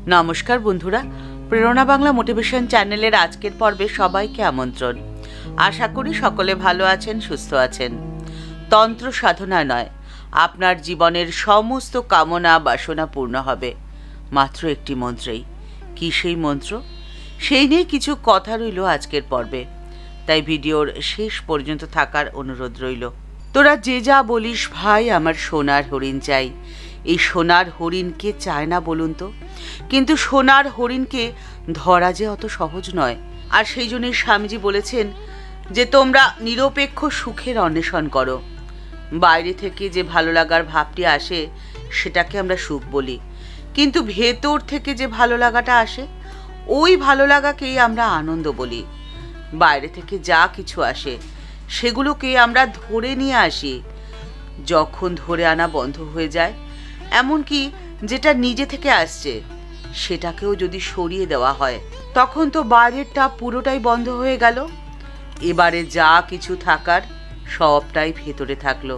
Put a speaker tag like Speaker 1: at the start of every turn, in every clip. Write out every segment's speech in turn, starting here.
Speaker 1: নমস্কার বন্ধুরা, প্রেরণা বাংলা মোটিভেশন চ্যানেলের আজকের পর্বে সবাইকে আমন্ত্রণ। আশা করি সকলে ভালো আছেন, সুস্থ আছেন। তন্ত্র সাধনা নয়, আপনার জীবনের সমস্ত কামনা বাসনা পূর্ণ হবে মাত্র একটি মন্ত্রেই। কি সেই মন্ত্র? সেই নিয়ে কিছু কথা রইল আজকের পর্বে, তাই ভিডিওর শেষ পর্যন্ত থাকার অনুরোধ রইল। তোরা যে যা বলিস ভাই, আমার সোনার হরিণ চাই। এই সোনার হরিণকে চায় না বলুন তো? কিন্তু সোনার হরিণকে ধরা যে অত সহজ নয়। আর সেই জন্যই স্বামীজি বলেছেন যে তোমরা নিরপেক্ষ সুখের অন্বেষণ করো। বাইরে থেকে যে ভালো লাগার ভাবটি আসে সেটাকে আমরা সুখ বলি, কিন্তু ভেতর থেকে যে ভালো লাগাটা আসে ওই ভালো লাগাকেই আমরা আনন্দ বলি। বাইরে থেকে যা কিছু আসে সেগুলোকে আমরা ধরে নিয়ে আসি। যখন ধরে আনা বন্ধ হয়ে যায়, এমনকি যেটা নিজে থেকে আসছে সেটাকেও যদি সরিয়ে দেওয়া হয়, তখন তো বাইরেরটা পুরোটাই বন্ধ হয়ে গেল। এবারে যা কিছু থাকার সবটাই ভেতরে থাকলো।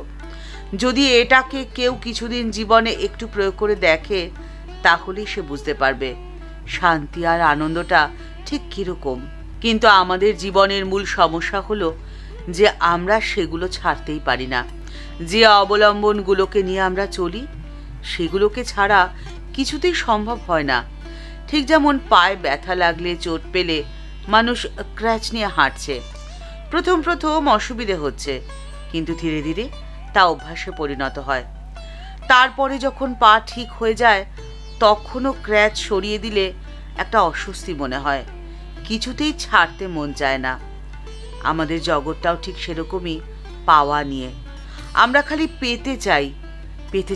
Speaker 1: যদি এটাকে কেউ কিছুদিন জীবনে একটু প্রয়োগ করে দেখে, তাহলেই সে বুঝতে পারবে শান্তি আর আনন্দটা ঠিক কীরকম। কিন্তু আমাদের জীবনের মূল সমস্যা হলো যে আমরা সেগুলো ছাড়তেই পারি না। যে অবলম্বনগুলোকে নিয়ে আমরা চলি সেগুলোকে ছাড়া কিছুতেই সম্ভব হয় না। ঠিক যেমন পায়ে ব্যথা লাগলে, চোট পেলে মানুষ ক্র্যাচ নিয়ে হাঁটছে। প্রথম অসুবিধে হচ্ছে, কিন্তু ধীরে ধীরে তা অভ্যাসে পরিণত হয়। তারপরে যখন পা ঠিক হয়ে যায়, তখনও ক্র্যাচ সরিয়ে দিলে একটা অস্বস্তি মনে হয়, কিছুতেই ছাড়তে মন চায় না। আমাদের জগৎটাও ঠিক সেরকমই, পাওয়া নিয়ে। আমরা খালি পেতে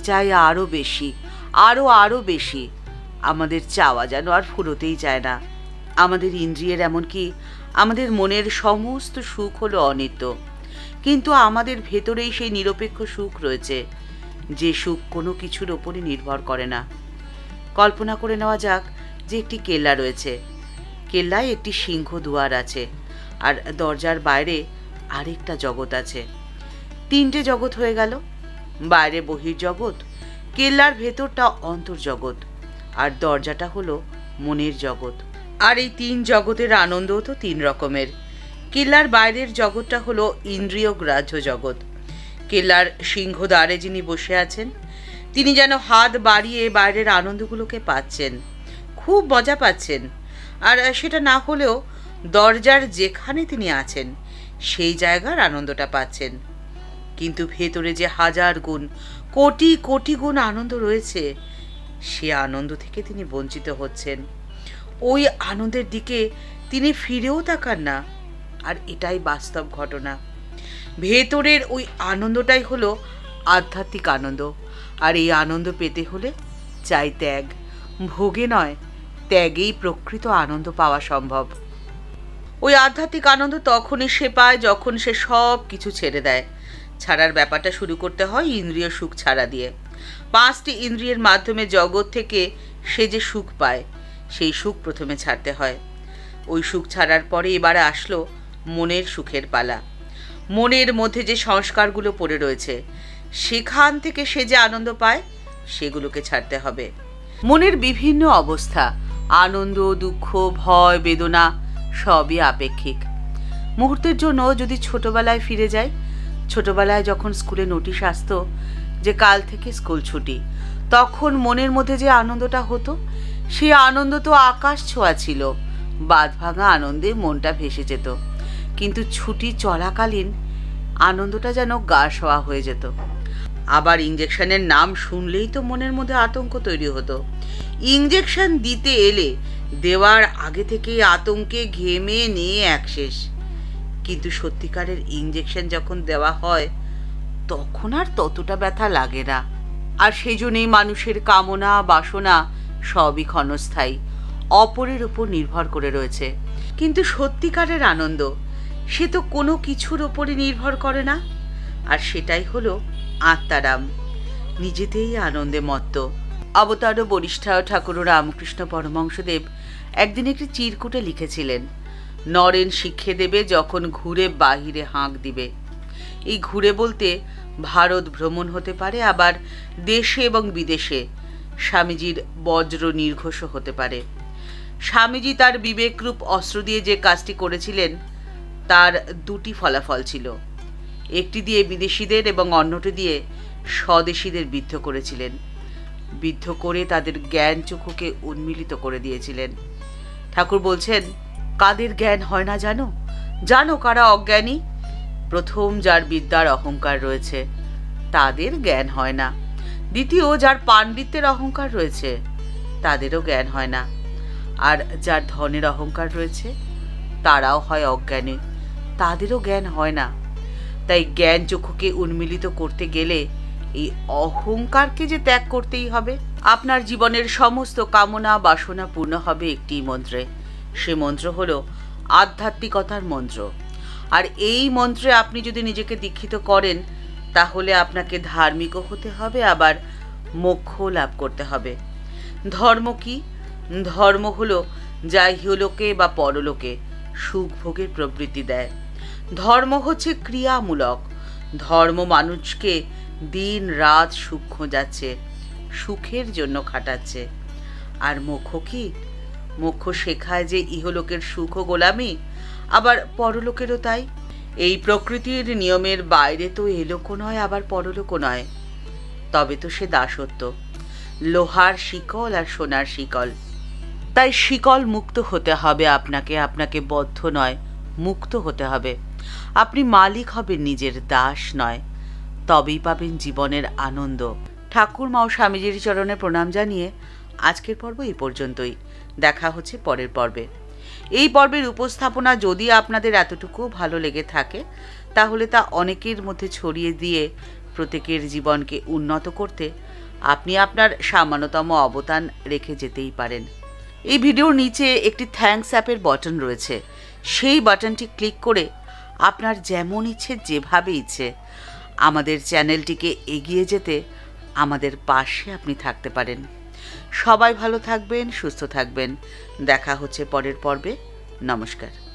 Speaker 1: চাই আরও বেশি, আরও বেশি। আমাদের চাওয়া যেন আর ফুরোতেই চায় না। আমাদের ইন্দ্রিয়ের, এমনকি আমাদের মনের সমস্ত সুখ হলো অনিত্য, কিন্তু আমাদের ভেতরেই সেই নিরপেক্ষ সুখ রয়েছে, যে সুখ কোনো কিছুর ওপরই নির্ভর করে না। কল্পনা করে নেওয়া যাক যে একটি কেল্লা রয়েছে। কেল্লায় একটি সিংহ দুয়ার আছে, আর দরজার বাইরে আরেকটা জগৎ আছে। তিনটে জগৎ হয়ে গেল। বাইরে বহির্জগৎ, কেল্লার ভেতরটা অন্তর্জগৎ, আর দরজাটা হলো মনের জগৎ। আর এই তিন জগতের আনন্দও তো তিন রকমের। কেল্লার বাইরের জগৎটা হলো ইন্দ্রিয় গ্রাহ্য জগৎ। কেল্লার সিংহ দ্বারে যিনি বসে আছেন, তিনি যেন হাত বাড়িয়ে বাইরের আনন্দগুলোকে পাচ্ছেন, খুব মজা পাচ্ছেন। আর সেটা না হলেও দরজার যেখানে তিনি আছেন সেই জায়গার আনন্দটা পাচ্ছেন। কিন্তু ভেতরে যে হাজার গুণ, কোটি কোটি গুণ আনন্দ রয়েছে, সে আনন্দ থেকে তিনি বঞ্চিত হচ্ছেন। ওই আনন্দের দিকে তিনি ফিরেও তাকান না। আর এটাই বাস্তব ঘটনা। ভেতরের ওই আনন্দটাই হলো আধ্যাত্মিক আনন্দ। আর এই আনন্দ পেতে হলে চাই ত্যাগ। ভোগে নয়, ত্যাগেই প্রকৃত আনন্দ পাওয়া সম্ভব। ওই আধ্যাত্মিক আনন্দ তখনই সে পায় যখন সে সব কিছু ছেড়ে দেয়। ছাড়ার ব্যাপারটা শুরু করতে হয় ইন্দ্রিয় সুখ ছাড়া দিয়ে। 5টি ইন্দ্রিয়ের মাধ্যমে জগৎ থেকে সে যে সুখ পায়, সেই সুখ প্রথমে ছাড়তে হয়। ওই সুখ ছাড়ার পরে এবারে আসলো মনের সুখের পালা। মনের মধ্যে যে সংস্কারগুলো পড়ে রয়েছে, সেখান থেকে সে যে আনন্দ পায়, সেগুলোকে ছাড়তে হবে। মনের বিভিন্ন অবস্থা, আনন্দ, দুঃখ, ভয়, বেদনা সবই আপেক্ষিক। মুহূর্তের জন্য যদি ছোটবেলায় ফিরে যায়, ছোটবেলায় যখন স্কুলে নোটিশ আসতো যে কাল থেকে স্কুল ছুটি, তখন মনের মধ্যে যে আনন্দটা হতো, সেই আনন্দ তো আকাশ ছোঁয়া ছিল। বাঁধভাঙা আনন্দে মনটা ভেসে যেত। কিন্তু ছুটি চলাকালীন আনন্দটা যেন গা শোয়া হয়ে যেত। আবার ইঞ্জেকশনের নাম শুনলেই তো মনের মধ্যে আতঙ্ক তৈরি হতো। ইঞ্জেকশন দিতে এলে দেওয়ার আগে থেকেই আতঙ্কে ঘেমে নিয়ে একশেষ। কিন্তু সত্যিকারের ইঞ্জেকশন যখন দেওয়া হয়, তখন আর ততটা ব্যথা লাগে না। আর সেই জন্যই মানুষের কামনা বাসনা সবই ক্ষণস্থায়ী, অপরের উপর নির্ভর করে রয়েছে। কিন্তু সত্যিকারের আনন্দ, সে তো কোনো কিছুর ওপরই নির্ভর করে না। আর সেটাই হলো আত্মারাম, নিজেতেই আনন্দে মত্ত। অবতার বরিষ্ঠায় ঠাকুর রামকৃষ্ণ পরমহংসদেব একদিন একটি চিরকুটে লিখেছিলেন, নরেন শিক্ষে দেবে যখন ঘুরে বাহিরে হাঁক দিবে। এই ঘুরে বলতে ভারত ভ্রমণ হতে পারে, আবার দেশে এবং বিদেশে স্বামীজির বজ্র নির্ঘোষ হতে পারে। স্বামীজি তার বিবেকরূপ অস্ত্র দিয়ে যে কাজটি করেছিলেন তার দুটি ফলাফল ছিল। একটি দিয়ে বিদেশিদের এবং অন্যটি দিয়ে স্বদেশীদের বিদ্ধ করেছিলেন। বিদ্ধ করে তাদের জ্ঞান চক্ষুকে উন্মিলিত করে দিয়েছিলেন। ঠাকুর বলছেন, কাদের জ্ঞান হয় না জানো? জানো কারা অজ্ঞানী? প্রথম যার বিদ্যার অহংকার রয়েছে তাদের জ্ঞান হয় না। দ্বিতীয়, যার পাণ্ডিত্যের অহংকার রয়েছে তাদেরও জ্ঞান হয় না। আর যার ধনের অহংকার রয়েছে তারাও হয় অজ্ঞানী, তাদেরও জ্ঞান হয় না। তাই জ্ঞান চক্ষুকে উন্মিলিত করতে গেলে এই অহংকারকে যে ত্যাগ করতেই হবে। আপনার জীবনের সমস্ত কামনা বাসনা পূর্ণ হবে একটি মন্ত্রে। সে মন্ত্র হলো আধ্যাত্মিকতার মন্ত্র। আর এই মন্ত্রে আপনি যদি নিজেকে দীক্ষিত করেন তাহলে আপনাকে ধার্মিকও হতে হবে, আবার মোক্ষ লাভ করতে হবে। ধর্ম কি? ধর্ম হলো যা ইহলোকে বা পরলোকে সুখ ভোগের প্রবৃত্তি দেয়। ধর্ম হচ্ছে ক্রিয়ামূলক। ধর্ম মানুষকে দিন রাত সুখ খোঁজাচ্ছে, সুখের জন্য খাটাচ্ছে। আর মোক্ষ কি? মোক্ষ শেখায় যে ইহলোকের সুখ ও গোলামি, আবার পরলোকেরও তাই। এই প্রকৃতির নিয়মের বাইরে তো এলোকও নয়, আবার পরলোকও নয়। তবে তো সে দাসত্ব, লোহার শিকল আর সোনার শিকল। তাই শিকল মুক্ত হতে হবে আপনাকে, আপনাকে বদ্ধ নয়, মুক্ত হতে হবে। আপনি মালিক হবেন, নিজের দাস নয়। তবেই পাবেন জীবনের আনন্দ। ঠাকুরমা ও স্বামীজির চরণে প্রণাম জানিয়ে আজকের পর্ব এই পর্যন্তই। দেখা হচ্ছে পরের পর্বে। এই পর্বের উপস্থাপনা যদি আপনাদের এতটুকুও ভালো লেগে থাকে তাহলে তা অনেকের মধ্যে ছড়িয়ে দিয়ে প্রত্যেকের জীবনকে উন্নত করতে আপনি আপনার সামান্যতম অবদান রেখে যেতেই পারেন। এই ভিডিওর নিচে একটি থ্যাঙ্কস অ্যাপের বাটন রয়েছে। সেই বাটনটি ক্লিক করে আপনার যেমন ইচ্ছে, যেভাবে ইচ্ছে আমাদের চ্যানেলটিকে এগিয়ে যেতে আমাদের পাশে আপনি থাকতে পারেন। সবাই ভালো থাকবেন, সুস্থ থাকবেন। দেখা হচ্ছে পরের পর্বে। নমস্কার।